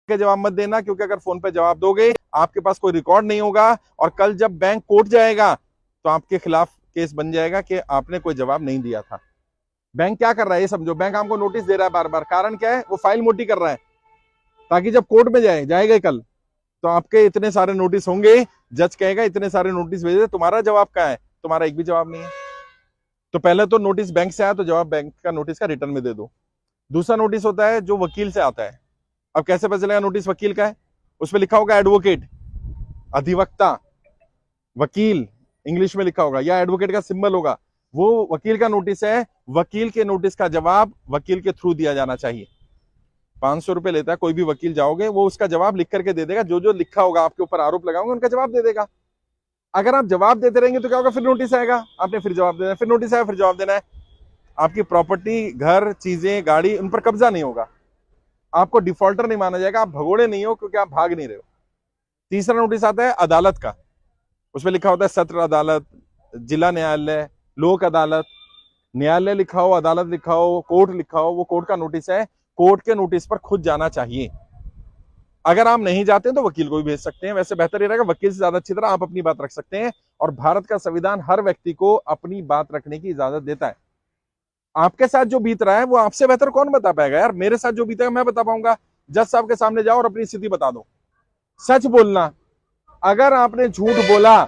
के जवाब मत देना, क्योंकि अगर फोन पे जवाब दोगे आपके पास कोई रिकॉर्ड नहीं होगा और कल जब बैंक कोर्ट जाएगा तो आपके खिलाफ केस बन जाएगा कि आपने कोई जवाब नहीं दिया था। बैंक क्या कर रहा है ये समझो, बैंक आपको नोटिस दे रहा है बार बार, कारण क्या है, वो फाइल मोटी कर रहा है ताकि जब कोर्ट में जाएगा कल तो आपके इतने सारे नोटिस होंगे, जज कहेगा इतने सारे नोटिस भेजे, तुम्हारा जवाब कहाँ है, तुम्हारा एक भी जवाब नहीं है। तो पहले तो नोटिस बैंक से आया तो जवाब बैंक का नोटिस का रिटर्न में दे दो। दूसरा नोटिस होता है जो वकील से आता है। अब कैसे पता चलेगा नोटिस वकील का है, उसमें लिखा होगा एडवोकेट, अधिवक्ता, वकील इंग्लिश में लिखा होगा, या एडवोकेट का सिंबल होगा, वो वकील का नोटिस है। वकील के नोटिस का जवाब वकील के थ्रू दिया जाना चाहिए। 500 रुपए लेता है कोई भी वकील, जाओगे वो उसका जवाब लिख करके दे देगा, जो जो लिखा होगा आपके ऊपर आरोप लगाओगे उनका जवाब दे देगा। अगर आप जवाब देते रहेंगे तो क्या होगा, फिर नोटिस आएगा, आपने फिर जवाब देना है, फिर नोटिस आया फिर जवाब देना है। आपकी प्रॉपर्टी, घर, चीजें, गाड़ी, उन पर कब्जा नहीं होगा, आपको डिफॉल्टर नहीं माना जाएगा, आप भगोड़े नहीं हो क्योंकि आप भाग नहीं रहे हो। तीसरा नोटिस आता है अदालत का, उसमें लिखा होता है सत्र अदालत, जिला न्यायालय, लोक अदालत, न्यायालय लिखा हो, अदालत लिखा हो, कोर्ट लिखा हो, वो कोर्ट का नोटिस है। कोर्ट के नोटिस पर खुद जाना चाहिए। अगर आप नहीं जाते तो वकील को भी भेज सकते हैं, वैसे बेहतर ये रहेगा वकील से ज्यादा अच्छी तरह आप अपनी बात रख सकते हैं। और भारत का संविधान हर व्यक्ति को अपनी बात रखने की इजाजत देता है। आपके साथ जो बीत रहा है वो आपसे बेहतर कौन बता पाएगा यार, मेरे साथ जो बीतेगा मैं बता पाऊंगा। जज साहब के सामने जाओ और अपनी स्थिति बता दो, सच बोलना। अगर आपने झूठ बोला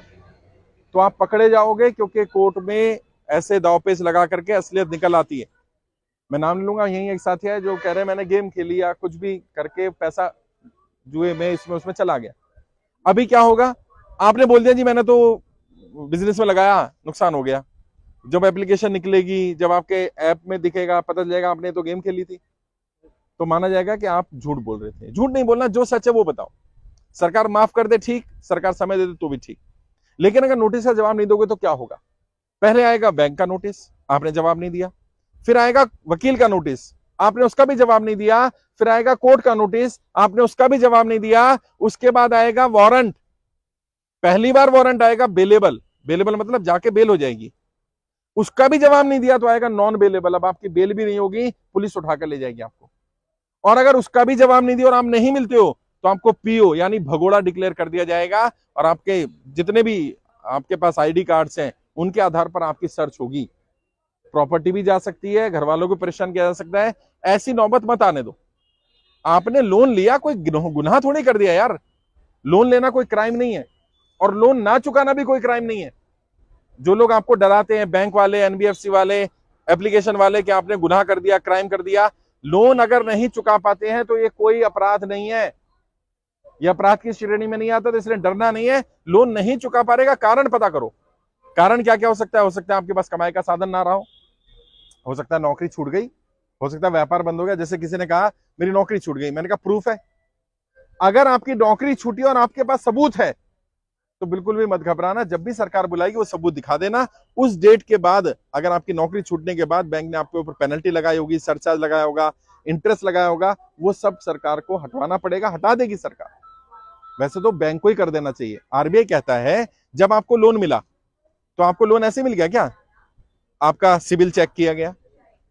तो आप पकड़े जाओगे, क्योंकि कोर्ट में ऐसे दावपेच लगा करके असलियत निकल आती है। मैं नाम लूंगा, यही एक साथी है जो कह रहे हैं मैंने गेम खेली या कुछ भी करके पैसा जुए में इसमें उसमें चला गया। अभी क्या होगा, आपने बोल दिया जी मैंने तो बिजनेस में लगाया, नुकसान हो गया। जब एप्लीकेशन निकलेगी, जब आपके ऐप में दिखेगा, पता चलेगा आपने तो गेम खेली थी, तो माना जाएगा कि आप झूठ बोल रहे थे। झूठ नहीं बोलना, जो सच है वो बताओ। सरकार माफ कर दे ठीक, सरकार समय दे दे तो भी ठीक, लेकिन अगर नोटिस का जवाब नहीं दोगे तो क्या होगा। पहले आएगा बैंक का नोटिस, आपने जवाब नहीं दिया, फिर आएगा वकील का नोटिस, आपने उसका भी जवाब नहीं दिया, फिर आएगा कोर्ट का नोटिस, आपने उसका भी जवाब नहीं दिया, उसके बाद आएगा वारंट। पहली बार वारंट आएगा बेलेबल, बेलेबल मतलब जाके बेल हो जाएगी, उसका भी जवाब नहीं दिया तो आएगा नॉन बेलेबल, अब आपकी बेल भी नहीं होगी, पुलिस उठाकर ले जाएगी आपको। और अगर उसका भी जवाब नहीं दिया और आप नहीं मिलते हो तो आपको पीओ यानी भगोड़ा डिक्लेयर कर दिया जाएगा, और आपके जितने भी आपके पास आईडी कार्ड्स हैं उनके आधार पर आपकी सर्च होगी। प्रॉपर्टी भी जा सकती है, घर वालों को परेशान किया जा सकता है। ऐसी नौबत मत आने दो। आपने लोन लिया, कोई गुनाह थोड़ी कर दिया यार, लोन लेना कोई क्राइम नहीं है, और लोन ना चुकाना भी कोई क्राइम नहीं है। जो लोग आपको डराते हैं, बैंक वाले, एनबीएफसी वाले, एप्लीकेशन वाले, कि आपने गुनाह कर दिया, क्राइम कर दिया, लोन अगर नहीं चुका पाते हैं तो ये कोई अपराध नहीं है, ये अपराध की श्रेणी में नहीं आता, तो इसलिए डरना नहीं है। लोन नहीं चुका पाएगा, कारण पता करो। कारण क्या क्या हो सकता है, हो सकता है आपके पास कमाई का साधन ना रहा हो सकता है नौकरी छूट गई, हो सकता है व्यापार बंद हो गया। जैसे किसी ने कहा मेरी नौकरी छूट गई, मैंने कहा प्रूफ है। अगर आपकी नौकरी छूटी और आपके पास सबूत है तो बिल्कुल भी मत घबराना, जब भी सरकार बुलाएगी वो सबूत दिखा देना। उस डेट के बाद अगर आपकी नौकरी छूटने के बाद बैंक ने आपके ऊपर पेनल्टी लगाई होगी, सरचार्ज लगाया होगा, इंटरेस्ट लगाया होगा, वो सब सरकार को हटवाना पड़ेगा, हटा देगी सरकार। वैसे तो बैंक को ही कर देना चाहिए। आरबीआई कहता है जब आपको लोन मिला तो आपको लोन ऐसे मिल गया क्या, आपका सिविल चेक किया गया,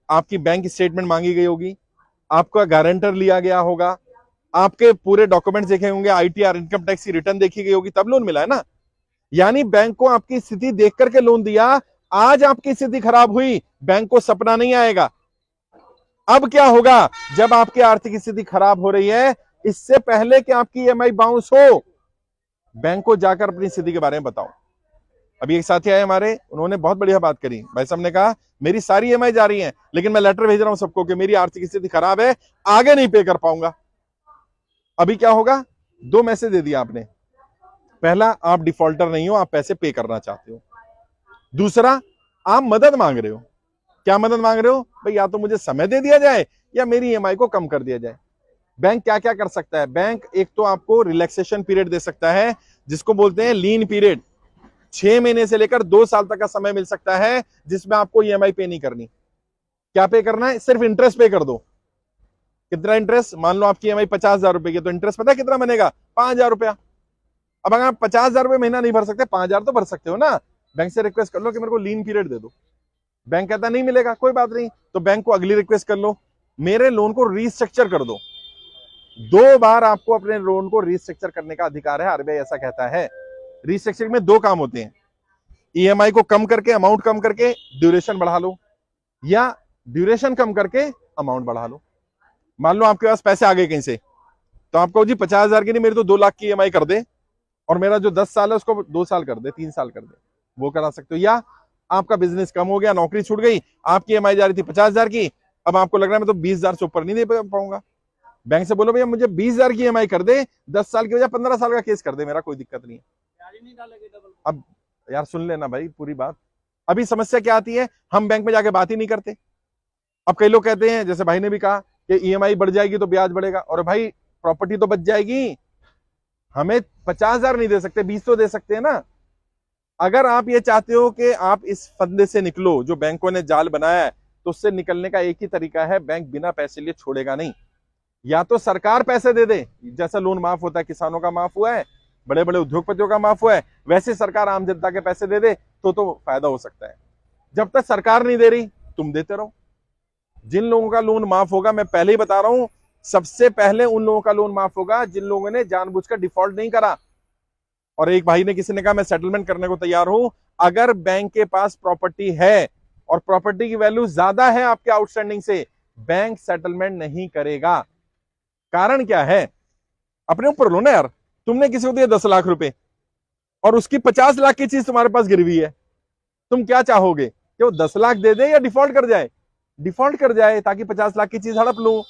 आपकी बैंक स्टेटमेंट मांगी गई होगी, आपका गारंटर लिया गया होगा, आपके पूरे डॉक्यूमेंट्स देखे होंगे, आईटीआर इनकम टैक्स की रिटर्न देखी गई होगी, तब लोन मिला है ना। यानी बैंक को आपकी स्थिति देख करके लोन दिया। आज आपकी स्थिति खराब हुई, बैंक को सपना नहीं आएगा। अब क्या होगा, जब आपकी आर्थिक स्थिति खराब हो रही है, इससे पहले कि आपकी ईएमआई बाउंस हो, बैंक को जाकर अपनी स्थिति के बारे में बताओ। अभी एक साथी आए हमारे, उन्होंने बहुत बढ़िया बात करी। भाई साहब ने कहा मेरी सारी ईएमआई जा रही है, लेकिन मैं लेटर भेज रहा हूं सबको कि मेरी आर्थिक स्थिति खराब है, आगे नहीं पे कर पाऊंगा। अभी क्या होगा, दो मैसेज दे दिया आपने। पहला, आप डिफॉल्टर नहीं हो, आप पैसे पे करना चाहते हो। दूसरा, आप मदद मांग रहे हो। क्या मदद मांग रहे हो भाई, या तो मुझे समय दे दिया जाए या मेरी ईएमआई को कम कर दिया जाए। बैंक क्या क्या कर सकता है, बैंक एक तो आपको रिलैक्सेशन पीरियड दे सकता है, जिसको बोलते हैं लीन पीरियड। 6 महीने से लेकर 2 साल तक का समय मिल सकता है, जिसमें आपको ईएमआई पे नहीं करनी। क्या पे करना है, सिर्फ इंटरेस्ट पे कर दो। कितना इंटरेस्ट, मान लो आपकी ईएमआई 50,000 रुपए की, तो इंटरेस्ट पता है कितना बनेगा, 5,000 रुपया। अब अगर आप 50,000 रुपए महीना नहीं भर सकते, 5,000 तो भर सकते हो ना। बैंक से रिक्वेस्ट कर लो कि मेरे को लीन पीरियड दे दो। बैंक कहता नहीं मिलेगा, कोई बात नहीं, तो बैंक को अगली रिक्वेस्ट कर लो, मेरे लोन को रीस्ट्रक्चर कर दो। 2 बार आपको अपने लोन को रिस्ट्रक्चर करने का अधिकार है, आरबीआई ऐसा कहता है। रिस्ट्रक्चर में 2 काम होते हैं, ईएमआई को कम करके, अमाउंट कम करके ड्यूरेशन बढ़ा लो, या ड्यूरेशन कम करके अमाउंट बढ़ा लो। मान लो आपके पास पैसे आ गए कहीं से, तो आप कहो जी 50,000 की नहीं, मेरी तो 2 लाख की ईएमआई कर दे, और मेरा जो 10 साल है उसको 2 साल कर दे, 3 साल कर दे, वो करा सकते हो। या आपका बिजनेस कम हो गया, नौकरी छूट गई, आपकी ईएमआई जा रही थी 50,000 की, अब आपको लग रहा है मैं तो 20,000 से ऊपर नहीं दे पाऊंगा, बैंक से बोलो भैया मुझे 20,000 की ईएमआई कर दे, 10 साल की वजह 15 साल का केस कर दे, मेरा कोई दिक्कत नहीं है। अब यार सुन लेना भाई पूरी बात। अभी समस्या क्या आती है, हम बैंक में जाके बात ही नहीं करते। अब कई लोग कहते हैं, जैसे भाई ने भी कहा कि ईएमआई बढ़ जाएगी तो ब्याज बढ़ेगा, और भाई प्रॉपर्टी तो बच जाएगी, हमें 50,000 नहीं दे सकते, 20 तो दे सकते हैं ना। अगर आप ये चाहते हो कि आप इस फंदे से निकलो जो बैंकों ने जाल बनाया है, तो उससे निकलने का एक ही तरीका है, बैंक बिना पैसे लिए छोड़ेगा नहीं। या तो सरकार पैसे दे दे, जैसा लोन माफ होता है, किसानों का माफ हुआ है, बड़े बड़े उद्योगपतियों का माफ हुआ है, वैसे सरकार आम जनता के पैसे दे दे तो फायदा हो सकता है। जब तक सरकार नहीं दे रही, तुम देते रहो। जिन लोगों का लोन माफ होगा, मैं पहले ही बता रहा हूं, सबसे पहले उन लोगों का लोन माफ होगा जिन लोगों ने जानबूझकर डिफॉल्ट नहीं करा। और एक भाई ने, किसी ने कहा मैं सेटलमेंट करने को तैयार हूं, अगर बैंक के पास प्रॉपर्टी है और प्रॉपर्टी की वैल्यू ज्यादा है आपके आउटस्टैंडिंग से, बैंक सेटलमेंट नहीं करेगा। कारण क्या है, अपने ऊपर लो ना यार। तुमने किसी को दिए 10 लाख रुपए और उसकी 50 लाख की चीज तुम्हारे पास गिरवी है, तुम क्या चाहोगे कि वो 10 लाख दे दे या डिफॉल्ट कर जाए? डिफॉल्ट कर जाए, ताकि 50 लाख की चीज हड़प लूं।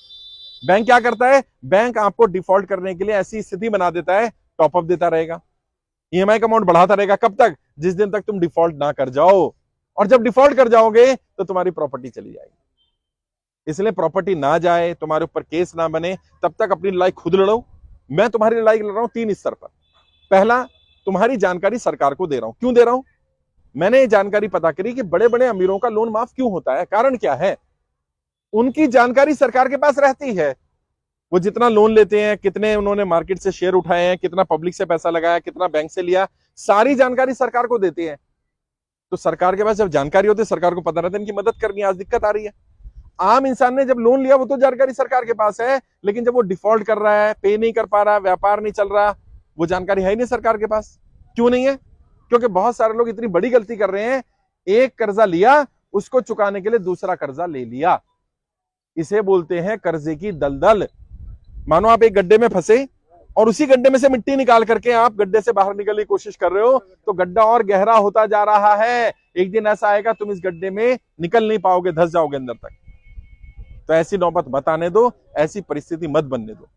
बैंक क्या करता है, बैंक आपको डिफॉल्ट करने के लिए ऐसी स्थिति बना देता है, टॉपअप देता रहेगा, ईएमआई का अमाउंट बढ़ाता रहेगा। कब तक? जिस दिन तक तुम डिफॉल्ट ना कर जाओ। और जब डिफॉल्ट कर जाओगे तो तुम्हारी प्रॉपर्टी चली जाएगी। इसलिए प्रॉपर्टी ना जाए, तुम्हारे ऊपर केस ना बने, तब तक अपनी लड़ाई खुद लड़ो। मैं तुम्हारी लड़ाई लड़ रहा हूं 3 स्तर पर। पहला, तुम्हारी जानकारी सरकार को दे रहा हूं। क्यों दे रहा हूं? मैंने ये जानकारी पता करी कि बड़े बड़े अमीरों का लोन माफ क्यों होता है। कारण क्या है? उनकी जानकारी सरकार के पास रहती है। वो जितना लोन लेते हैं, कितने उन्होंने मार्केट से शेयर उठाए हैं, कितना पब्लिक से पैसा लगाया, कितना बैंक से लिया, सारी जानकारी सरकार को देते हैं। तो सरकार के पास जब जानकारी होती है, सरकार को पता रहता है इनकी मदद करनी है, आज दिक्कत आ रही है। आम इंसान ने जब लोन लिया, वो तो जानकारी सरकार के पास है, लेकिन जब वो डिफॉल्ट कर रहा है, पे नहीं कर पा रहा, व्यापार नहीं चल रहा, वो जानकारी है ही नहीं सरकार के पास। क्यों नहीं है? क्योंकि बहुत सारे लोग इतनी बड़ी गलती कर रहे हैं, एक कर्जा लिया, उसको चुकाने के लिए दूसरा कर्जा ले लिया। इसे बोलते हैं कर्जे की दलदल। मानो आप एक गड्ढे में फंसे और उसी गड्ढे में से मिट्टी निकाल करके आप गड्ढे से बाहर निकलने की कोशिश कर रहे हो, तो गड्ढा और गहरा होता जा रहा है। एक दिन ऐसा आएगा तुम इस गड्ढे में निकल नहीं पाओगे, धंस जाओगे अंदर तक। तो ऐसी नौबत मत आने दो, ऐसी परिस्थिति मत बनने दो।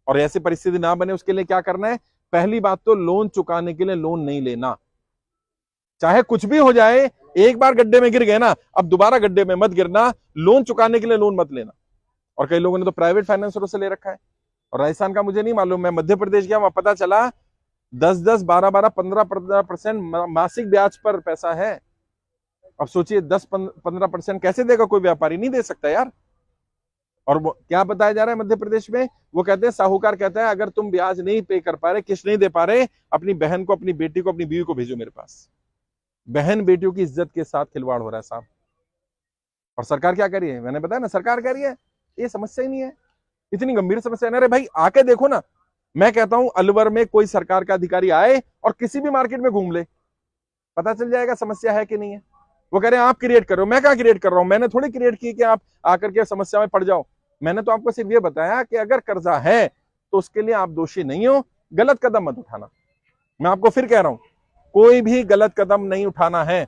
और ऐसी परिस्थिति ना बने उसके लिए क्या करना है? पहली बात तो लोन चुकाने के लिए लोन नहीं लेना। चाहे कुछ भी हो जाए, एक बार गड्ढे में गिर गए ना, अब दोबारा गड्ढे में मत गिरना। लोन चुकाने के लिए लोन मत लेना। और कई लोगों ने तो प्राइवेट फाइनेंसरों से ले रखा है। और राजस्थान का मुझे नहीं मालूम, मैं मध्य प्रदेश गया, वहां पता चला 10-10, 12-12, 15% मासिक ब्याज पर पैसा है। अब सोचिए 10-15% कैसे देगा कोई व्यापारी? नहीं दे सकता यार। और वो क्या बताया जा रहा है मध्य प्रदेश में? वो कहते हैं, साहूकार कहता है अगर तुम ब्याज नहीं पे कर पा रहे, किस्त नहीं दे पा रहे, अपनी बहन को, अपनी बेटी को, अपनी बीवी को भेजो मेरे पास। बहन बेटियों की इज्जत के साथ खिलवाड़ हो रहा है साहब। और सरकार क्या कर रही है? मैंने बताया ना, सरकार कह रही है ये समस्या ही नहीं है, इतनी गंभीर समस्या है। अरे भाई आके देखो ना। मैं कहता हूं अलवर में कोई सरकार का अधिकारी आए और किसी भी मार्केट में घूम ले, पता चल जाएगा समस्या है कि नहीं है। वो कह रहे हैं आप क्रिएट कर रहे हो। मैं क्या क्रिएट कर रहा हूं? मैंने थोड़ी क्रिएट की कि आप आकर के समस्या में पड़ जाओ। मैंने तो आपको सिर्फ ये बताया कि अगर कर्जा है तो उसके लिए आप दोषी नहीं हो, गलत कदम मत उठाना। मैं आपको फिर कह रहा हूं, कोई भी गलत कदम नहीं उठाना है।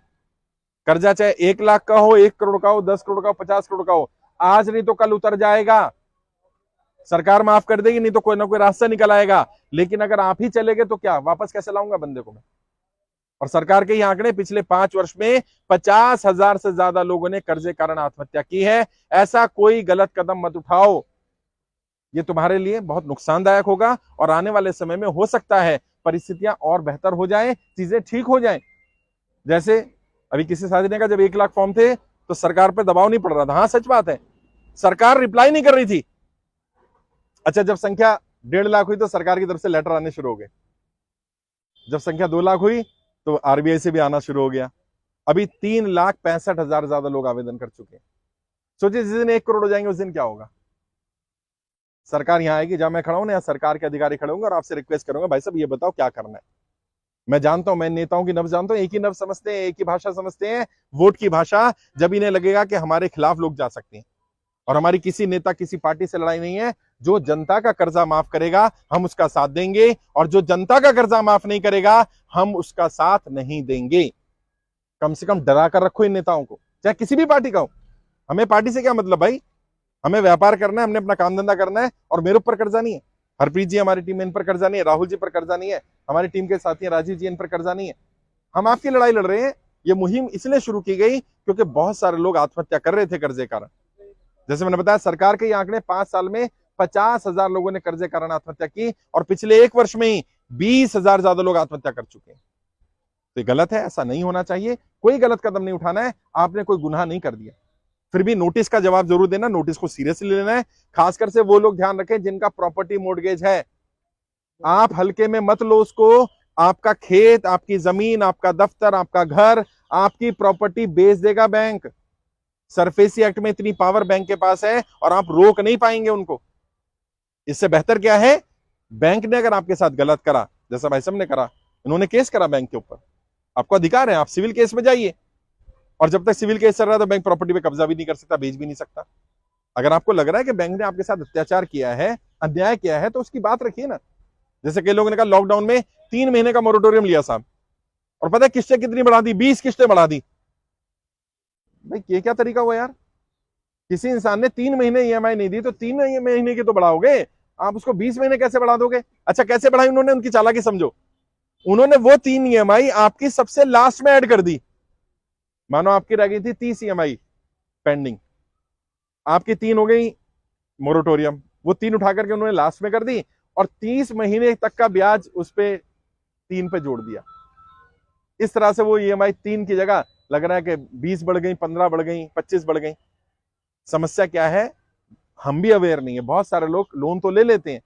कर्जा चाहे 1 लाख का हो, 1 करोड़ का हो, 10 करोड़ का हो, 50 करोड़ का हो, आज नहीं तो कल उतर जाएगा। सरकार माफ कर देगी, नहीं तो कोई ना कोई रास्ता निकल आएगा। लेकिन अगर आप ही चले गए तो क्या, वापस कैसे लाऊंगा बंदे को मैं? और सरकार के ये आंकड़े, पिछले 5 वर्ष में 50,000 से ज्यादा लोगों ने कर्जे कारण आत्महत्या की है। ऐसा कोई गलत कदम मत उठाओ, ये तुम्हारे लिए बहुत नुकसानदायक होगा। और आने वाले समय में हो सकता है परिस्थितियां और बेहतर हो जाएं, चीजें ठीक हो जाएं। जैसे अभी किसी साथी ने कहा जब 1 लाख फॉर्म थे तो सरकार पर दबाव नहीं पड़ रहा था। हाँ सच बात है, सरकार रिप्लाई नहीं कर रही थी। अच्छा, जब संख्या 1.5 लाख हुई तो सरकार की तरफ से लेटर आने शुरू हो गए। जब संख्या 2 लाख हुई तो आरबीआई से भी आना शुरू हो गया। अभी 3,65,000 ज्यादा लोग आवेदन कर चुके हैं। सोचिए जिस दिन 1 करोड़ हो जाएंगे उस दिन क्या होगा। सरकार यहाँ आएगी, जहां मैं खड़ा हूं ना, सरकार के अधिकारी खड़े होंगे और आपसे रिक्वेस्ट करूंगा, भाई साहब ये बताओ क्या करना है। मैं जानता हूं, मैं नेताओं की नब्ज जानता हूं, एक ही नब्ज समझते हैं, एक ही भाषा समझते हैं, वोट की भाषा। जब इन्हें लगेगा कि हमारे खिलाफ लोग जा सकते हैं, और हमारी किसी नेता किसी पार्टी से लड़ाई नहीं है, जो जनता का कर्जा माफ करेगा हम उसका साथ देंगे, और जो जनता का कर्जा माफ नहीं करेगा हम उसका साथ नहीं देंगे। कम से कम डरा कर रखो इन नेताओं को, चाहे किसी भी पार्टी का हो। हमें पार्टी से क्या मतलब भाई, हमें व्यापार करना है, हमने अपना काम धंधा करना है, और मेरे ऊपर कर्जा नहीं है। हरप्रीत जी हमारी टीम में, इन पर कर्जा नहीं है, राहुल जी पर कर्जा नहीं है, हमारी टीम के साथी राजीव जी, इन पर कर्जा नहीं है। हम आपकी लड़ाई लड़ रहे हैं। ये मुहिम इसलिए शुरू की गई क्योंकि बहुत सारे लोग आत्महत्या कर रहे थे कर्जे कारण। जैसे मैंने बताया, सरकार के ये आंकड़े 5 साल में 50,000 लोगों ने कर्जे कारण आत्महत्या की, और पिछले 1 वर्ष में ही 20,000 ज्यादा लोग आत्महत्या कर चुके हैं। तो ये गलत है, ऐसा नहीं होना चाहिए। कोई गलत कदम नहीं उठाना है, आपने कोई गुनाह नहीं कर दिया, फिर भी नोटिस का जवाब जरूर देना, नोटिस को सीरियसली लेना है। खासकर से वो लोग ध्यान रखें जिनका प्रॉपर्टी मॉर्गेज है। आप हल्के में मत लो उसको। आपका खेत, आपकी जमीन, आपका दफ्तर, आपका घर, आपकी प्रॉपर्टी बेच देगा बैंक। सरफेसी एक्ट में इतनी पावर बैंक के पास है और आप रोक नहीं पाएंगे उनको। इससे बेहतर क्या है, बैंक ने अगर आपके साथ गलत करा, जैसा भाई साहब ने करा, इन्होंने केस करा बैंक के ऊपर, आपको अधिकार है, आप सिविल केस में जाइए। और जब तक सिविल केस चल रहा है तो बैंक प्रॉपर्टी पे कब्जा भी नहीं कर सकता, बेच भी नहीं सकता। अगर आपको लग रहा है कि बैंक ने आपके साथ अत्याचार किया है, अन्याय किया है, तो उसकी बात रखिए ना। जैसे कई लोगों ने कहा लॉकडाउन में 3 महीने का मोरेटोरियम लिया साहब, और पता है किस्तें कितनी बढ़ा दी, 20 किस्तें बढ़ा दी। भाई ये क्या तरीका हुआ यार, किसी इंसान ने 3 महीने ईएमआई नहीं दी तो 3 महीने की तो बढ़ाओगे, आप उसको 20 महीने कैसे बढ़ा दोगे? अच्छा कैसे बढ़ाई उन्होंने, उनकी चालाकी समझो। उन्होंने वो 3 ईएमआई आपकी सबसे लास्ट में ऐड कर दी। मानो आपकी रह गई थी 30 ईएमआई पेंडिंग, आपकी 3 हो गई मोरेटोरियम, वो 3 उठा करके उन्होंने लास्ट में कर दी, और 30 महीने तक का ब्याज उस पे 3 पे जोड़ दिया। इस तरह से वो ईएमआई 3 की जगह लग रहा है कि 20 बढ़ गई, 15 बढ़ गई, 25 बढ़ गई। समस्या क्या है, हम भी अवेयर नहीं है। बहुत सारे लोग लोन तो ले लेते हैं,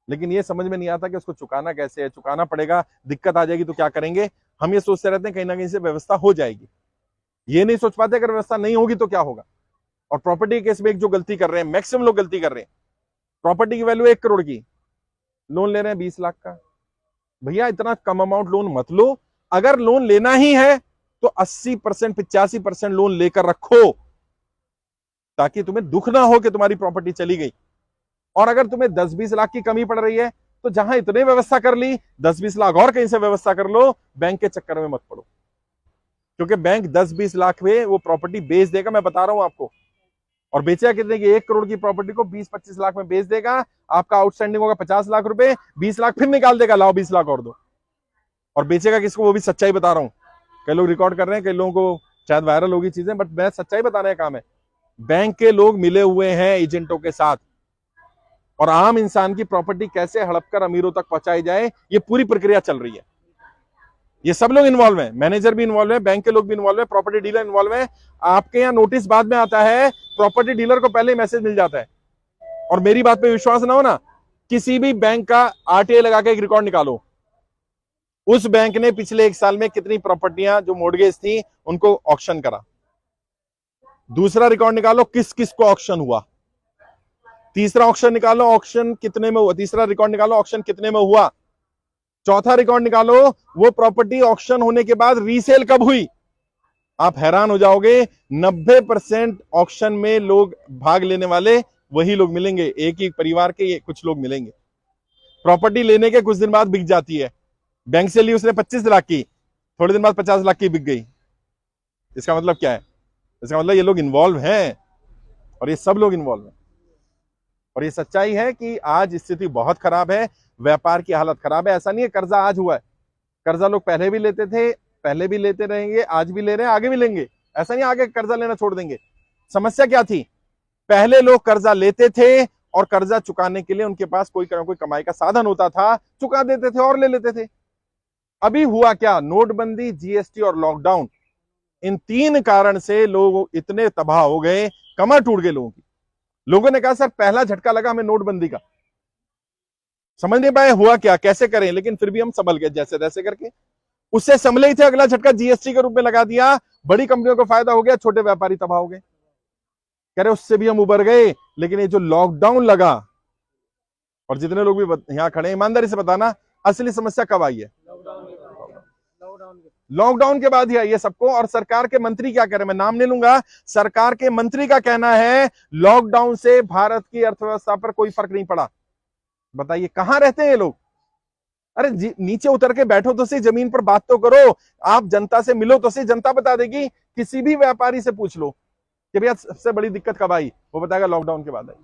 लेकिन ये समझ में नहीं आता कि उसको चुकाना कैसे है, चुकाना पड़ेगा, दिक्कत आ जाएगी तो क्या करेंगे। हम ये सोचते रहते हैं कहीं ना कहीं से व्यवस्था हो जाएगी, ये नहीं सोच पाते अगर व्यवस्था नहीं होगी तो क्या होगा। और प्रॉपर्टी केस में एक जो गलती कर रहे हैं, मैक्सिमम लोग गलती कर रहे हैं, प्रॉपर्टी की वैल्यू 1 करोड़ की, लोन ले रहे हैं 20 लाख का। भैया इतना कम अमाउंट लोन मत लो। अगर लोन लेना ही है तो 80% 85% लोन लेकर रखो, ताकि तुम्हें दुख ना हो कि तुम्हारी प्रॉपर्टी चली गई। और अगर तुम्हें 10-20 लाख की कमी पड़ रही है तो जहां इतने व्यवस्था कर ली, 10-20 लाख और कहीं से व्यवस्था कर लो, बैंक के चक्कर में मत पड़ो। क्योंकि बैंक 10-20 लाख में वो प्रॉपर्टी बेच देगा, मैं बता रहा हूं आपको। और बेचेगा कितने की, 1 करोड़ की प्रॉपर्टी को 20-25 लाख में बेच देगा। आपका आउटस्टैंडिंग होगा 50 लाख रुपए, 20 लाख फिर निकाल देगा, लाओ 20 लाख और दो। और बेचेगा किसको, वो भी सच्चाई बता रहा हूं। कई लोग रिकॉर्ड कर रहे हैं, कई लोगों को शायद वायरल होगी चीजें, बट मैं सच्चाई बताने का काम है। बैंक के लोग मिले हुए हैं एजेंटों के साथ, और आम इंसान की प्रॉपर्टी कैसे हड़प कर अमीरों तक पहुंचाई जाए, ये पूरी प्रक्रिया चल रही है। ये सब लोग इन्वॉल्व हैं, मैनेजर भी इन्वॉल्व है, बैंक के लोग भी इन्वॉल्व है, प्रॉपर्टी डीलर इन्वॉल्व है। आपके यहाँ नोटिस बाद में आता है, प्रॉपर्टी डीलर को पहले मैसेज मिल जाता है। और मेरी बात पे विश्वास ना हो ना, किसी भी बैंक का आरटीआई लगा के एक रिकॉर्ड निकालो, उस बैंक ने पिछले 1 साल में कितनी प्रॉपर्टियां जो मॉर्गेज थी उनको ऑक्शन करा। दूसरा रिकॉर्ड निकालो, किस किस को ऑक्शन हुआ। तीसरा ऑक्शन निकालो, ऑक्शन कितने में हुआ। तीसरा रिकॉर्ड निकालो, ऑक्शन कितने में हुआ। चौथा रिकॉर्ड निकालो, वो प्रॉपर्टी ऑक्शन होने के बाद रीसेल कब हुई। आप हैरान हो जाओगे, 90% ऑक्शन में लोग भाग लेने वाले वही लोग मिलेंगे, एक ही परिवार के कुछ लोग मिलेंगे। प्रॉपर्टी लेने के कुछ दिन बाद बिक जाती है। बैंक से ली उसने 25 लाख की, थोड़े दिन बाद 50 लाख की बिक गई। इसका मतलब क्या है, इसका मतलब ये लोग इन्वॉल्व हैं, और ये सब लोग इन्वॉल्व हैं। और ये सच्चाई है कि आज स्थिति बहुत खराब है, व्यापार की हालत खराब है। ऐसा नहीं है कर्जा आज हुआ है, कर्जा लोग पहले भी लेते थे, पहले भी लेते रहेंगे, आज भी ले रहे हैं, आगे भी लेंगे। ऐसा नहीं आगे कर्जा लेना छोड़ देंगे। समस्या क्या थी, पहले लोग कर्जा लेते थे और कर्जा चुकाने के लिए उनके पास कोई कमाई का साधन होता था, चुका देते थे और ले लेते थे। अभी हुआ क्या, नोटबंदी, जीएसटी और लॉकडाउन, इन 3 कारण से लोग इतने तबाह हो गए, कमर टूट गई लोगों की। लोगों ने कहा सर पहला झटका लगा हमें नोटबंदी का, समझ नहीं पाए हुआ क्या, कैसे करें, लेकिन फिर भी हम संभल गए जैसे तैसे करके। उससे संभले ही थे, अगला झटका जीएसटी के रूप में लगा दिया, बड़ी कंपनियों को फायदा हो गया, छोटे व्यापारी तबाह हो गए। कह रहे उससे भी हम उबर गए, लेकिन ये जो लॉकडाउन लगा, और जितने लोग भी यहाँ खड़े हैं, ईमानदारी से बताना असली समस्या कब आई है? लॉकडाउन के बाद ही आई है सबको। और सरकार के मंत्री क्या कह रहे हैं, मैं नाम नहीं लूंगा, सरकार के मंत्री का कहना है लॉकडाउन से भारत की अर्थव्यवस्था पर कोई फर्क नहीं पड़ा। बताइए कहां रहते हैं ये लोग? अरे नीचे उतर के बैठो तो सही, जमीन पर बात तो करो, आप जनता से मिलो तो सही, जनता बता देगी। किसी भी व्यापारी से पूछ लो कि भैया सबसे बड़ी दिक्कत कब आई, वो बताएगा लॉकडाउन के बाद आई।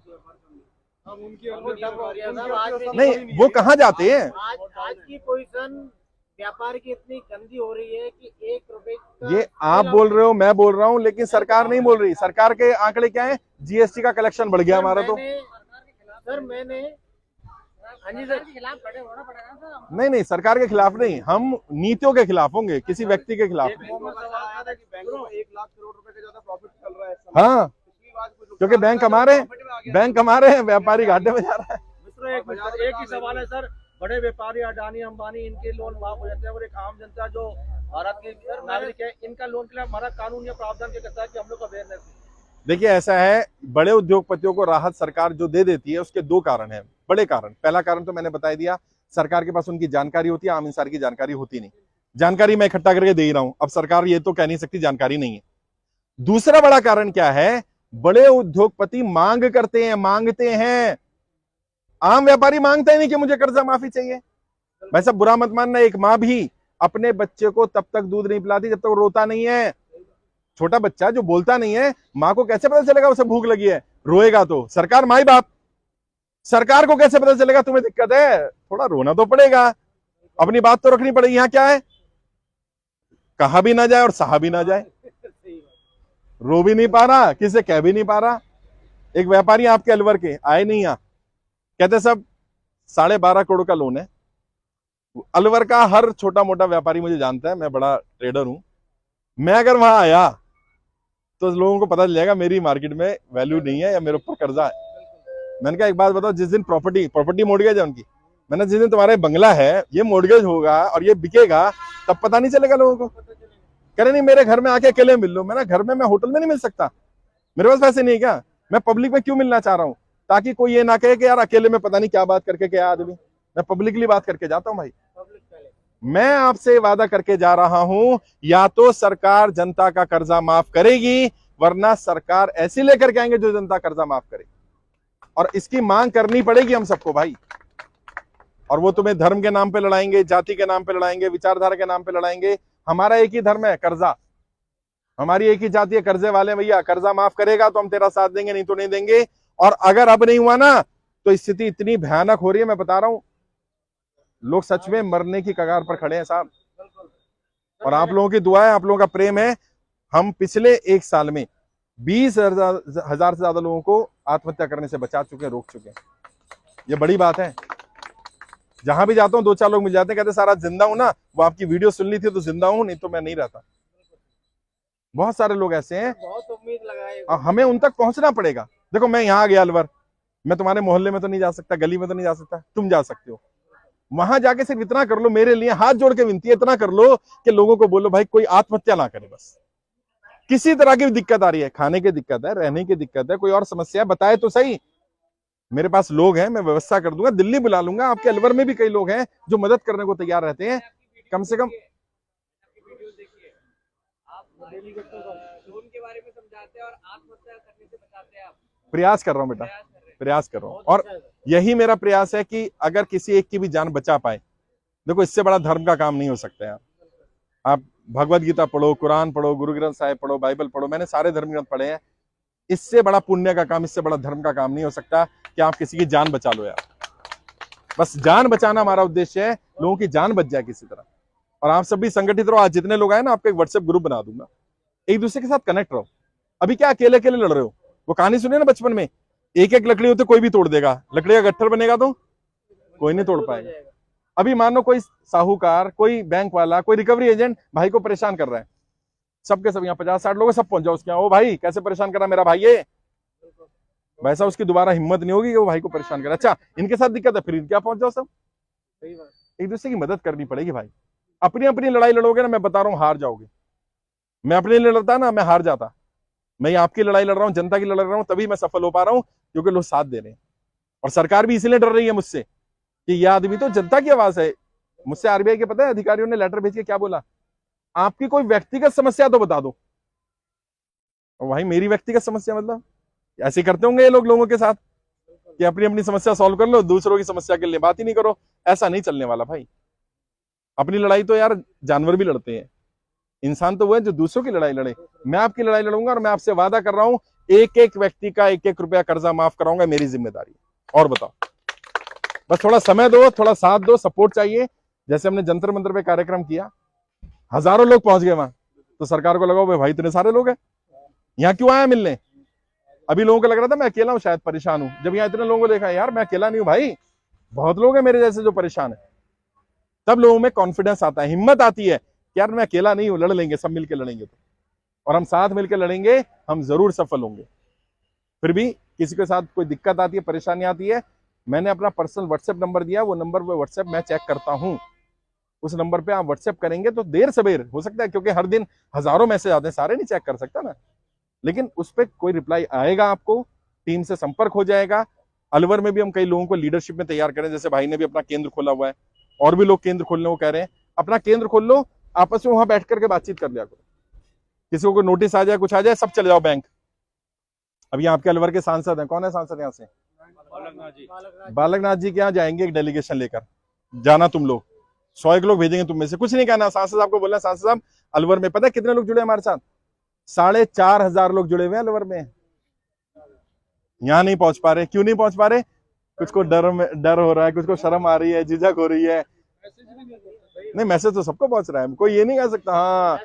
नहीं, वो कहां जाते हैं? आज की पोजीशन व्यापार की इतनी गंदी हो रही है कि 1 रुपए ये आप बोल रहे हो, मैं बोल रहा हूं, लेकिन सरकार नहीं बोल रही। सरकार के आंकड़े क्या है? जीएसटी का कलेक्शन बढ़ गया हमारा। तो सर मैंने के खिलाफ खड़े होना पड़ेगा। नहीं, सरकार के खिलाफ नहीं, हम नीतियों के खिलाफ होंगे, किसी व्यक्ति के खिलाफ नहीं। 1 लाख करोड़ रुपए का ज्यादा प्रॉफिट चल रहा है। हाँ, क्योंकि बैंक कमा रहे हैं, व्यापारी घाटे में जा रहा है। एक ही सवाल है सर, बड़े व्यापारी अडानी अंबानी इनके लोन माफ हो जाते हैं और एक आम जनता जो भारत के नागरिक है, इनका लोन के लिए हमारा कानून या प्रावधान क्या कहता है कि हम लोग अवेयरनेस? देखिए ऐसा है, बड़े उद्योगपतियों को राहत सरकार जो दे देती है उसके 2 कारण हैं, बड़े कारण। पहला कारण तो मैंने बता दिया, सरकार के पास उनकी जानकारी होती है, आम इंसान की जानकारी होती नहीं। जानकारी मैं इकट्ठा करके दे ही रहा हूं, अब सरकार ये तो कह नहीं सकती जानकारी नहीं है। दूसरा बड़ा कारण क्या है? बड़े उद्योगपति मांग करते हैं, मांगते हैं। आम व्यापारी मांगते ही नहीं कि मुझे कर्जा माफी चाहिए। भाई साहब बुरा मत मानना, एक माँ भी अपने बच्चे को तब तक दूध नहीं पिलाती जब तक रोता नहीं है। छोटा बच्चा जो बोलता नहीं है, माँ को कैसे पता चलेगा उसे भूख लगी है? रोएगा तो सरकार, माई बाप, सरकार को कैसे पता चलेगा तुम्हें दिक्कत है? थोड़ा रोना तो पड़ेगा, अपनी बात तो रखनी पड़ेगी। यहां क्या है, कहा भी ना जाए और सहा भी ना जाए, रो भी नहीं पा रहा, किसे कह भी नहीं पा रहा। एक व्यापारी आपके अलवर के आए नहीं, यहां कहते सब 12.5 करोड़ का लोन है। अलवर का हर छोटा मोटा व्यापारी मुझे जानता है, मैं बड़ा ट्रेडर हूं। मैं अगर वहां आया तो लोगों को पता चल जाएगा मेरी मार्केट में वैल्यू नहीं है या मेरे ऊपर कर्जा है। मैंने कहा एक बात बताओ, जिस दिन प्रॉपर्टी मोर्गेज है उनकी, मैंने जिस दिन तुम्हारे बंगला है ये मोर्गेज होगा और ये बिकेगा, तब पता नहीं चलेगा लोगों को। कह रहे नहीं मेरे घर में आके अकेले मिल लो। मैंने घर में, मैं होटल में नहीं मिल सकता, मेरे पास पैसे नहीं है क्या? मैं पब्लिक में क्यों मिलना चाह रहा हूं? ताकि कोई ये ना कहे कि यार अकेले में पता नहीं क्या बात करके क्या आदमी। मैं पब्लिकली बात करके जाता हूं भाई। मैं आपसे वादा करके जा रहा हूं, या तो सरकार जनता का कर्जा माफ करेगी, वरना सरकार ऐसी लेकर के आएंगे जो जनता कर्जा माफ करे। और इसकी मांग करनी पड़ेगी हम सबको भाई। और वो तुम्हें धर्म के नाम पे लड़ाएंगे, जाति के नाम पे लड़ाएंगे, विचारधारा के नाम पे लड़ाएंगे। हमारा एक ही धर्म है, कर्जा। हमारी एक ही जाति है, कर्जे वाले। भैया कर्जा माफ करेगा तो हम तेरा साथ देंगे, नहीं तो नहीं देंगे। और अगर अब नहीं हुआ ना तो स्थिति इतनी भयानक हो रही है, मैं बता रहा हूं, लोग सच में मरने की कगार पर खड़े हैं साहब। और आप लोगों की दुआ है, आप लोगों का प्रेम है। हम पिछले 1 साल में 20,000 से ज्यादा लोगों को आत्महत्या करने से बचा चुके हैं, रोक चुके हैं। ये बड़ी बात है। जहां भी जाता हूं 2-4 लोग मिल जाते हैं, कहते सारा जिंदा हूं ना, वो आपकी वीडियो सुन ली थी तो जिंदा हूं, नहीं तो मैं नहीं रहता। बहुत सारे लोग ऐसे हैं, बहुत उम्मीद लगाए, हमें उन तक पहुंचना पड़ेगा। देखो मैं यहां आ गया अलवर, मैं तुम्हारे मोहल्ले में तो नहीं जा सकता, गली में तो नहीं जा सकता, तुम जा सकते हो। वहां जाके सिर्फ इतना कर लो, मेरे लिए हाथ जोड़ के विनती है, इतना कर लो कि लोगों को बोलो भाई कोई आत्महत्या ना करे। बस किसी तरह की दिक्कत आ रही है, खाने की दिक्कत है, रहने की दिक्कत है, कोई और समस्या है, बताए तो सही। मेरे पास लोग हैं, मैं व्यवस्था कर दूंगा, दिल्ली बुला लूंगा। आपके अलवर में भी कई लोग हैं जो मदद करने को तैयार रहते हैं। कम से कम लोन के बारे में समझाते हैं और आत्महत्या करने से बचाते हैं। आप प्रयास कर रहा हूं बेटा, प्रयास कर रहा हूं। और यही मेरा प्रयास है कि अगर किसी एक की भी जान बचा पाए, देखो इससे बड़ा धर्म का काम नहीं हो सकता यार। आप भगवत गीता पढ़ो, कुरान पढ़ो, गुरु ग्रंथ साहिब पढ़ो, बाइबल पढ़ो, मैंने सारे धर्म ग्रंथ पढ़े हैं। इससे बड़ा पुण्य का काम, इससे बड़ा धर्म का काम नहीं हो सकता कि आप किसी की जान बचा लो यार। बस जान बचाना हमारा उद्देश्य है, लोगों की जान बच जाए किसी तरह। और आप सब भी संगठित रहो। आज जितने लोग आए ना, आपका एक व्हाट्सएप ग्रुप बना दूंगा, एक दूसरे के साथ कनेक्ट रहो। अभी क्या अकेले अकेले लड़ रहे हो? वो कहानी सुने ना बचपन में, एक एक लकड़ी होती कोई भी तोड़ देगा, लकड़ी का गट्ठर बनेगा तो कोई नहीं तोड़ पाएगा। अभी मानो कोई साहूकार, कोई बैंक वाला, कोई रिकवरी एजेंट भाई को परेशान कर रहा है, सबके सब यहाँ 50-60 लोग सब पहुंच जाओ उसके यहाँ, ओ भाई कैसे परेशान कर रहा मेरा भाई ये, वैसा उसकी दोबारा हिम्मत नहीं होगी कि वो भाई को परेशान करे। अच्छा इनके साथ दिक्कत है, फिर इनके यहाँ पहुंच जाओ सब। एक दूसरे की मदद करनी पड़ेगी भाई। अपनी अपनी लड़ाई लड़ोगे ना, मैं बता रहा हूँ हार जाओगे। मैं अपने लिए लड़ता ना, मैं हार जाता। मैं आपकी लड़ाई लड़ रहा हूँ, जनता की लड़ रहा हूँ, तभी मैं सफल हो पा रहा हूँ, क्योंकि लोग साथ दे रहे हैं। और सरकार भी इसलिए डर रही है मुझसे कि यह आदमी तो जनता की आवाज है। मुझसे आरबीआई के पता है अधिकारियों ने लेटर भेज के क्या बोला, आपकी कोई व्यक्तिगत समस्या तो बता दो। और भाई मेरी व्यक्तिगत समस्या मतलब ऐसे करते होंगे ये लोग लोगों के साथ कि अपनी अपनी समस्या सॉल्व कर लो, दूसरों की समस्या के लिए बात ही नहीं करो। ऐसा नहीं चलने वाला भाई। अपनी लड़ाई तो यार जानवर भी लड़ते हैं, इंसान तो वो है जो दूसरों की लड़ाई लड़े। मैं आपकी लड़ाई लड़ूंगा और मैं आपसे वादा कर रहा हूं एक एक व्यक्ति का 1-1 रुपया कर्जा माफ कराऊंगा, मेरी जिम्मेदारी। और बताओ, बस थोड़ा समय दो, थोड़ा साथ दो, सपोर्ट चाहिए। जैसे हमने जंतर मंतर पे कार्यक्रम किया, हजारों लोग पहुंच गए वहां, तो सरकार को लगा भाई इतने सारे लोग हैं, यहाँ क्यों आया मिलने। अभी लोगों को लग रहा था मैं अकेला हूं, शायद परेशान हूं। जब यहाँ इतने लोगों को देखा, यार मैं अकेला नहीं हूं भाई, बहुत लोग हैं मेरे जैसे जो परेशान है। तब लोगों में कॉन्फिडेंस आता है, हिम्मत आती है कि यार मैं अकेला नहीं हूं, लड़ लेंगे, सब मिलकर लड़ेंगे। तो और हम साथ मिलकर लड़ेंगे, हम जरूर सफल होंगे। फिर भी किसी के साथ कोई दिक्कत आती है, परेशानी आती है, मैंने अपना पर्सनल व्हाट्सएप नंबर दिया, वो नंबर पे व्हाट्सएप मैं चेक करता हूं। उस नंबर पे आप व्हाट्सएप करेंगे तो देर सवेर हो सकता है, क्योंकि हर दिन हजारों मैसेज आते हैं, सारे नहीं चेक कर सकता ना, लेकिन उस पर कोई रिप्लाई आएगा, आपको टीम से संपर्क हो जाएगा। अलवर में भी हम कई लोगों को लीडरशिप में तैयार करें, जैसे भाई ने भी अपना केंद्र खोला हुआ है, और भी लोग केंद्र खोलने को कह रहे हैं। अपना केंद्र खोल लो, आपस में वहां बैठ करके बातचीत कर लिया करो। किसी को नोटिस आ जाए, कुछ आ जाए, सब चले जाओ बैंक। अब यहाँ आपके अलवर के सांसद हैं, कौन है सांसद यहाँ से? बालकनाथ जी के यहाँ जाएंगे एक डेलीगेशन लेकर, जाना तुम लोग, 100 लोग भेजेंगे, तुम में से कुछ नहीं कहना। सांसद आपको बोलना, सांसद साहब अलवर में पता है कितने लोग जुड़े हमारे साथ? 4,500 लोग जुड़े हुए हैं अलवर में। यहाँ नहीं पहुंच पा रहे, क्यों नहीं पहुंच पा रहे? कुछ को डर हो रहा है, कुछ को शर्म आ रही है, झिझक हो रही है। नहीं, मैसेज तो सबको पहुंच रहा है, कोई ये नहीं कह सकता हाँ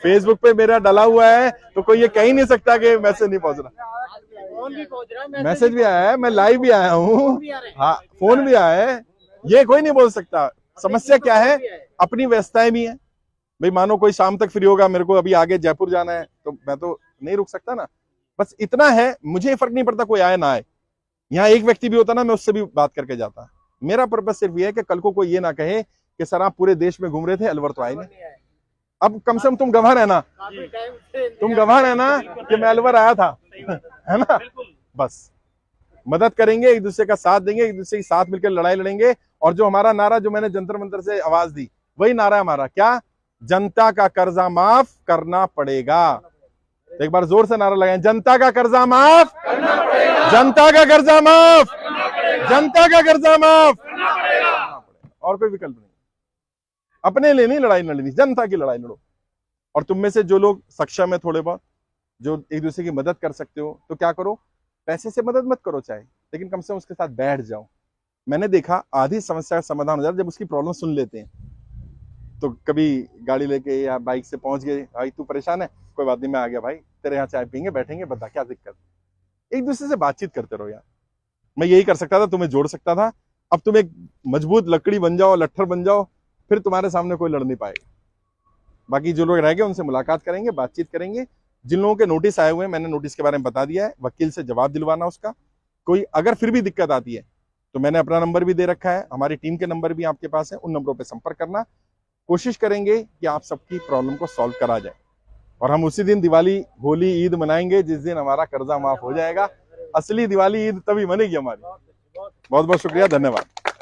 फेसबुक पे मेरा डला हुआ है तो कोई ये कह ही नहीं सकता कि मैसेज नहीं पहुंच रहा। मैसेज भी आया है, मैं लाइव भी आया हूँ, हाँ फोन भी आया है, ये कोई नहीं बोल सकता। समस्या क्या है? अपनी व्यस्तताएं भी है भाई। मानो कोई शाम तक फ्री होगा, मेरे को अभी आगे जयपुर जाना है, तो मैं तो नहीं रुक सकता ना। बस इतना है, मुझे फर्क नहीं पड़ता कोई आए ना आए। यहाँ एक व्यक्ति भी होता ना, मैं उससे भी बात करके जाता। मेरा पर्पस सिर्फ ये है कि कल को कोई ये ना कहे कि सर आप पूरे देश में घूम रहे थे, अलवर तो आए नहीं। अब कम से कम तुम गवाह रहना, तुम गवाह रहना कि मैं अलवर आया था, है ना। बस मदद करेंगे, एक दूसरे का साथ देंगे, एक दूसरे के साथ मिलकर लड़ाई लड़ेंगे। और जो हमारा नारा, जो मैंने जंतर मंतर से आवाज दी, वही नारा है हमारा, क्या? जनता का कर्जा माफ करना पड़ेगा। एक बार जोर से नारा लगाएं, जनता का कर्जा माफ करना पड़ेगा, जनता का कर्जा माफ, जनता का कर्जा माफ। और कोई विकल्प नहीं, अपने लिए नहीं लड़ाई लड़नी, जनता की लड़ाई लड़ो। और तुम में से जो लोग सक्षम है थोड़े बहुत, जो एक दूसरे की मदद कर सकते हो, तो क्या करो, पैसे से मदद मत करो चाहे, लेकिन कम से कम उसके साथ बैठ जाओ। मैंने देखा आधी समस्या का समाधान हो जाता है जब उसकी प्रॉब्लम सुन लेते हैं। तो कभी गाड़ी लेके या बाइक से पहुंच गए, भाई तू परेशान है, कोई बात नहीं मैं आ गया भाई, तेरे यहाँ चाय पीएंगे, बैठेंगे, बता क्या दिक्कत। एक दूसरे से बातचीत करते रहो यार। मैं यही कर सकता था, तुम्हें जोड़ सकता था। अब तुम एक मजबूत लकड़ी बन जाओ, लट्ठर बन जाओ, फिर तुम्हारे सामने कोई लड़ नहीं पाएगा। बाकी जो लोग रह गए उनसे मुलाकात करेंगे, बातचीत करेंगे। जिन लोगों के नोटिस आए हुए हैं, मैंने नोटिस के बारे में बता दिया है, वकील से जवाब दिलवाना उसका। कोई अगर फिर भी दिक्कत आती है तो मैंने अपना नंबर भी दे रखा है, हमारी टीम के नंबर भी आपके पास है, उन नंबरों पर संपर्क करना। कोशिश करेंगे कि आप सबकी प्रॉब्लम को सॉल्व करा जाए। और हम उसी दिन दिवाली, होली, ईद मनाएंगे जिस दिन हमारा कर्जा माफ हो जाएगा। असली दिवाली, ईद तभी बनेगी हमारी। बहुत बहुत शुक्रिया, धन्यवाद।